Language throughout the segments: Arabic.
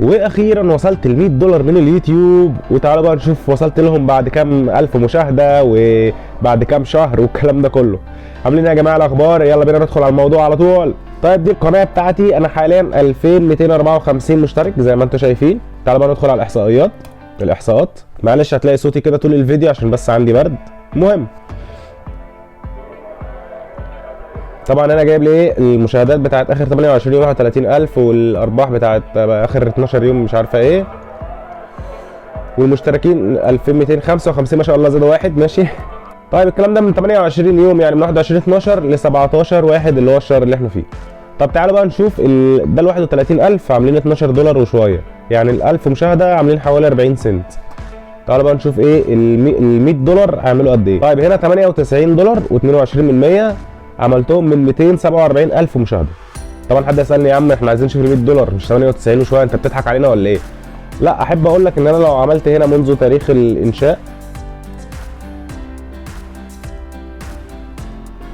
واخيرا وصلت ل $100 من اليوتيوب. وتعالوا بقى نشوف وصلت لهم بعد كام الف مشاهده وبعد كام شهر والكلام ده كله. عاملين ايه يا جماعه الاخبار؟ يلا بينا ندخل على الموضوع على طول. طيب دي القناه بتاعتي، انا حاليا 2254 مشترك زي ما انتم شايفين. تعالوا بقى ندخل على الاحصاءات. معلش هتلاقي صوتي كده طول الفيديو عشان بس عندي برد. المهم طبعا انا جايب لي المشاهدات بتاعت اخر 28 يوم 31000، والارباح بتاعت اخر 12 يوم مش عارفه ايه، والمشتركين 2255 ما شاء الله زادوا واحد. ماشي. طيب الكلام ده من 28 يوم، يعني من 21/12 ل 17/1 اللي هو الشهر اللي احنا فيه. طب تعالوا بقى نشوف ده ال 31000 عاملين $12 وشويه، يعني ال 1000 مشاهده عاملين حوالي 40 سنت. تعالوا بقى نشوف ايه ال $100 هيعملوا قد ايه. طيب هنا $98 و22% عملتهم من 247,000 مشاهده. طبعا حد يسالني يا عم احنا عايزين نشوف ال $100 مش 98 وشويه، انت بتضحك علينا ولا ايه؟ لا، احب اقول لك ان انا لو عملت هنا منذ تاريخ الانشاء،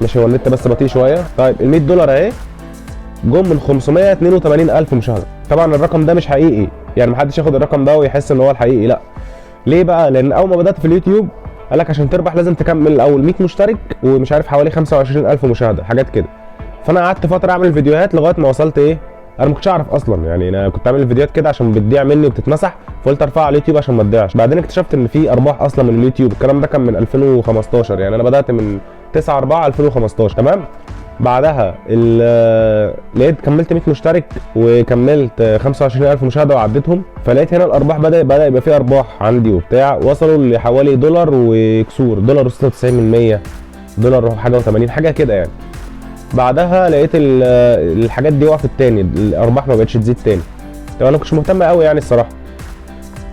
مش هو النت بس بطيء شويه. طيب ال $100 اهي جم من 582,000 مشاهده. طبعا الرقم ده مش حقيقي، يعني محدش ياخد الرقم ده ويحس ان هو الحقيقي، لا. ليه بقى؟ لان اول ما بدات في اليوتيوب قال لك عشان تربح لازم تكمل الاول 100 مشترك ومش عارف حوالي 25,000 مشاهده حاجات كده. فانا قعدت فتره اعمل فيديوهات لغايه ما وصلت ايه، انا ما كنتش اعرف اصلا، يعني انا كنت اعمل الفيديوهات كده عشان بتضيع مني وبتتمسح، فقلت ارفعها على اليوتيوب عشان ما تضيعش. بعدين اكتشفت ان في ارباح اصلا من اليوتيوب. الكلام ده كان من 2015، يعني انا بدات من 9/4/2015. تمام. بعدها لقيت كملت 100 مشترك وكملت 25,000 مشاهده وعديتهم، فلقيت هنا الارباح بدا يبقى في ارباح عندي وبتاع، وصلوا لحوالي $1 وكسور، $1.96، $1 حاجه و80 حاجه كده يعني. بعدها لقيت الحاجات دي وقفت تاني، الارباح ما بقتش تزيد تاني. طب انا كنتش مهتم قوي يعني الصراحه.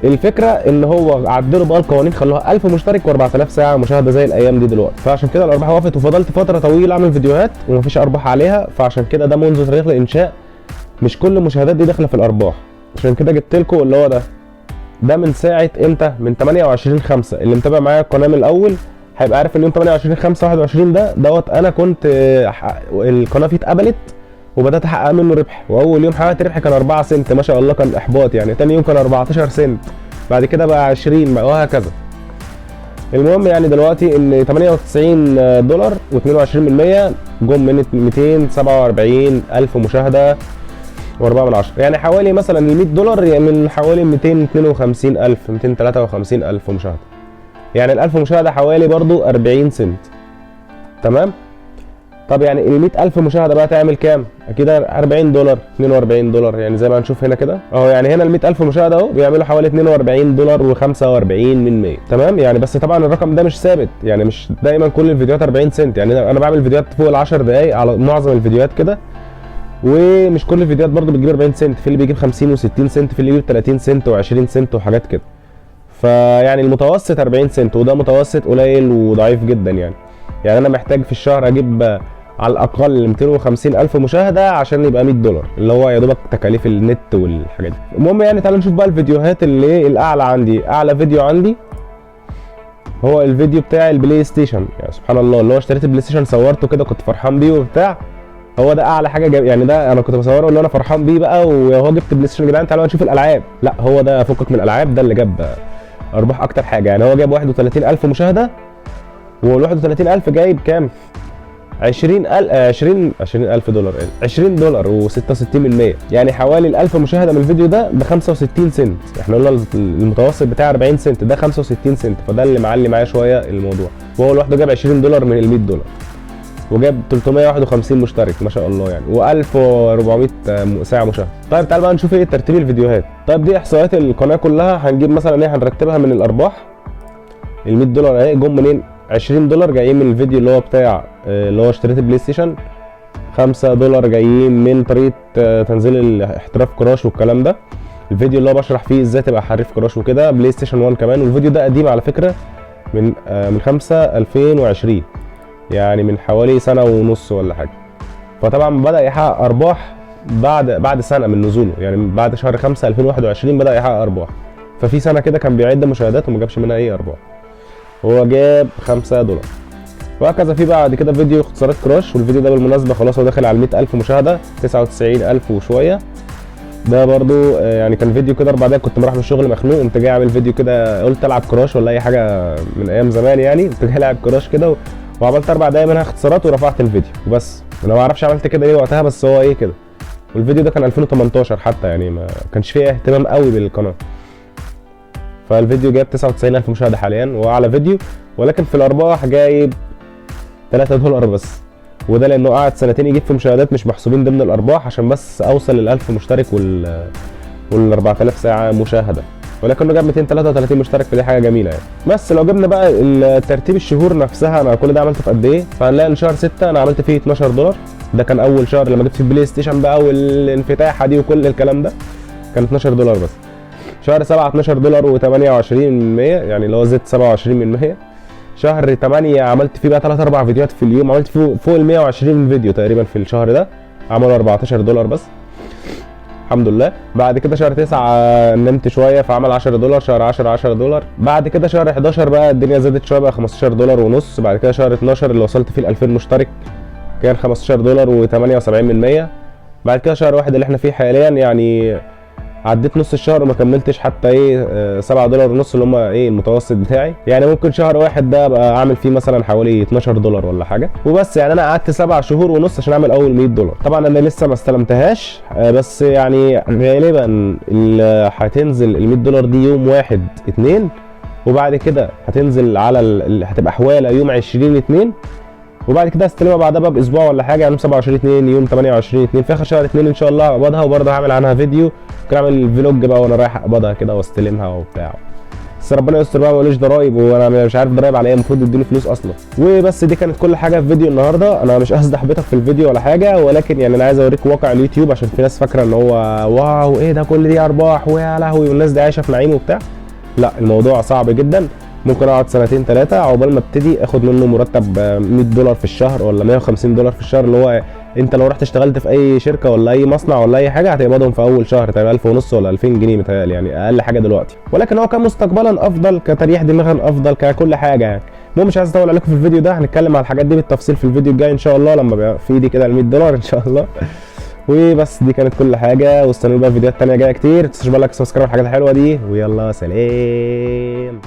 الفكره ان هو عدلوا بقى القوانين، خلوها 1000 مشترك و4000 ساعه مشاهده زي الايام دي دلوقتي، فعشان كده الارباح وقفت، وفضلت فتره طويله اعمل فيديوهات ومفيش ارباح عليها. فعشان كده ده منذ تاريخ الانشاء مش كل المشاهدات دي داخله في الارباح. عشان كده جبت لكم اللي هو ده من ساعه امتى، من 28/5. اللي متابع معايا القناه من الاول هيبقى عارف ان يوم 28/5/21 دوت انا كنت القناه فيه اتقبلت وبدات احقق منه ربح. واول يوم حققت ربح كان 4 سنت ما شاء الله، كان احباط يعني. تاني يوم كان 14 سنت، بعد كده بقى 20 بقى وهكذا. المهم يعني دلوقتي ان $98 و22% جم من 247,000 مشاهده و4/10، يعني حوالي مثلا ال $100 يعني من حوالي 252,000 253,000 مشاهده، يعني ال 1000 مشاهده حوالي برضو 40 سنت. تمام. طب يعني ال 100,000 مشاهده بقى تعمل كام؟ اكيد $40 $42، يعني زي ما هنشوف هنا كده اهو. يعني هنا ال 100,000 مشاهده اهو بيعملوا حوالي $42 و45%. تمام. يعني بس طبعا الرقم ده مش ثابت، يعني مش دايما كل الفيديوهات 40 سنت، يعني انا بعمل فيديوهات فوق ال 10 دقائق على معظم الفيديوهات كده، ومش كل الفيديوهات برضو بتجيب 40 سنت، في اللي بيجيب 50 و60 سنت، في اللي بيجيب 30 سنت و20 سنت وحاجات كده. فيعني المتوسط 40 سنت، وده متوسط قليل وضعيف جدا يعني انا محتاج في الشهر اجيب على الاقل 250,000 مشاهده عشان يبقى $100، اللي هو يا دوبك تكاليف النت والحاجات دي. المهم يعني تعالوا نشوف بقى الفيديوهات اللي الاعلى عندي. اعلى فيديو عندي هو الفيديو بتاع البلاي ستيشن، يعني سبحان الله، اللي هو اشتريت البلاي ستيشن صورته كده كنت فرحان بيه وبتاع. هو ده اعلى حاجه يعني ده انا كنت بصوره ان انا فرحان بيه بقى، وهو جبت بلاي ستيشن يا جدعان تعالوا نشوف الالعاب. لا، هو ده فكك من الالعاب، ده اللي جاب ارباح اكتر حاجه. يعني هو جاب 31,000 مشاهده، وال 31,000 جايب كام؟ $20,000 $20 و66%، يعني حوالي ال 1000 مشاهده من الفيديو ده ب 65 سنت. احنا قلنا المتوسط بتاع 40 سنت، ده 65 سنت، فده اللي معلي معايا شويه الموضوع. وهو لوحده جاب $20 من ال $100، وجاب 351 مشترك ما شاء الله يعني، و1400 ساعه مشاهده. طيب تعال بقى نشوف ايه ترتيب الفيديوهات. طيب دي احصائيات القناه كلها. هنجيب مثلا ايه، هنرتبها من الارباح. ال $100 اهي جم منين؟ $20 جايين من الفيديو اللي هو بتاع اللي هو اشتريت البلاي ستيشن، $5 جايين من طريقه تنزيل احتراف كراش والكلام ده، الفيديو اللي هو بشرح فيه ازاي تبقى حريف كراش وكده، بلاي ستيشن 1 كمان. والفيديو ده قديم على فكره، من 5/2020، يعني من حوالي سنه ونص ولا حاجه. فطبعا بدا يحقق ارباح بعد سنه من نزوله، يعني بعد شهر 5 2021 بدا يحقق ارباح. ففي سنه كده كان بيعد مشاهدات وما جابش منها اي ارباح، هو جاب $5. وهكذا. في بعد كده فيديو اختصارات كراش، والفيديو ده بالمناسبه خلاص هو داخل على 100,000 مشاهده، 99,000 وشويه. ده برضو يعني كان فيديو كده 4 دقايق، كنت بروح من الشغل مخنوق، قمت جاي اعمل فيديو كده، قلت العب كراش ولا اي حاجه من ايام زمان يعني، قمت جاي العب كراش كده وعملت 4 دقايق منها اختصارات ورفعت الفيديو وبس. انا ما اعرفش عملت كده ايه وقتها، بس هو ايه كده. والفيديو ده كان 2018 حتى، يعني ما كانش فيه اهتمام قوي بالقناه. فالفيديو جايب 99000 مشاهده حاليا واعلى فيديو، ولكن في الارباح جايب $3 بس. وده لانه قعد سنتين يجيب في مشاهدات مش محسوبين ضمن الارباح، عشان بس اوصل لل 1000 مشترك وال 4000 ساعه مشاهده، ولكنه جاب 233 مشترك، فدي حاجه جميله يعني. بس لو جبنا بقى ترتيب الشهور نفسها، انا كل ده عملته في قد ايه، فهنلاقي ان شهر 6 انا عملت فيه $12. ده كان اول شهر لما جبت فيه بلاي ستيشن بقى والانفتاحه دي وكل الكلام ده، كان $12 بس. شهر 7 $12.28، يعني اللي هو زدت 27%. شهر 8 عملت فيه بقى 3-4 فيديوهات في اليوم، عملت فيه فوق ال 120 فيديو تقريبا في الشهر ده، عملوا $14 بس الحمد لله. بعد كده شهر 9 نمت شويه فعمل $10. شهر 10 $10. بعد كده شهر 11 بقى الدنيا زادت شويه بقى $15.5. بعد كده شهر 12 اللي وصلت فيه ال 2000 مشترك كان $15.78. بعد كده شهر 1 اللي احنا فيه حاليا، يعني عديت نص الشهر وما كملتش حتى ايه $7.5 اللي هم ايه المتوسط بتاعي. يعني ممكن شهر 1 ده ابقى اعمل فيه مثلا حوالي $12 ولا حاجه وبس. يعني انا قعدت 7 شهور ونص عشان اعمل اول $100. طبعا انا لسه ما استلمتهاش، بس يعني غالبا اللي هتنزل ال $100 دي يوم 1/2، وبعد كده هتنزل على هتبقى حواله يوم 20/2، وبعد كده هستلمها بعدها بقى باسبوع ولا حاجه، يوم 27/2 يوم 28/2 في اخر شهر 2 ان شاء الله هقبضها، وبرضه هعمل عنها فيديو، ممكن اعمل فلوج بقى وانا رايح اقبضها كده واستلمها وبتاع. بس ربنا يستر بقى، ماليش ضرايب وانا مش عارف ضرايب على ايه، المفروض يدوني فلوس اصلا. وبس دي كانت كل حاجه في فيديو النهارده. انا مش قصدي احبطك في الفيديو ولا حاجه، ولكن يعني انا عايز اوريك واقع اليوتيوب، عشان في ناس فاكره ان هو واو ايه ده كل دي ارباح ويا لهوي والناس دي عايشه في نعيم وبتاع. لا، الموضوع صعب جدا. ممكن اقعد 2-3 سنين عقبال ما ابتدي اخد منه مرتب $100 في الشهر ولا $150 في الشهر، اللي هو انت لو رحت اشتغلت في اي شركه ولا اي مصنع ولا اي حاجه هتقبضهم في اول شهر تقريبا 1500 ولا 2000 جنيه متهيألي، يعني اقل حاجه دلوقتي. ولكن هو كان مستقبلا افضل، كتريح دماغا افضل، ككل حاجه يعني. المهم مش عايز اطول عليكم في الفيديو ده، هنتكلم على الحاجات دي بالتفصيل في الفيديو الجاي ان شاء الله، لما بقى في ايدي كده ال $100 ان شاء الله. وبس دي كانت كل حاجه، واستنوا بقى فيديوهات تانيه جايه كتير. متنسوش بقى لايك سبسكرايب الحاجات الحلوه دي، ويلا سلام.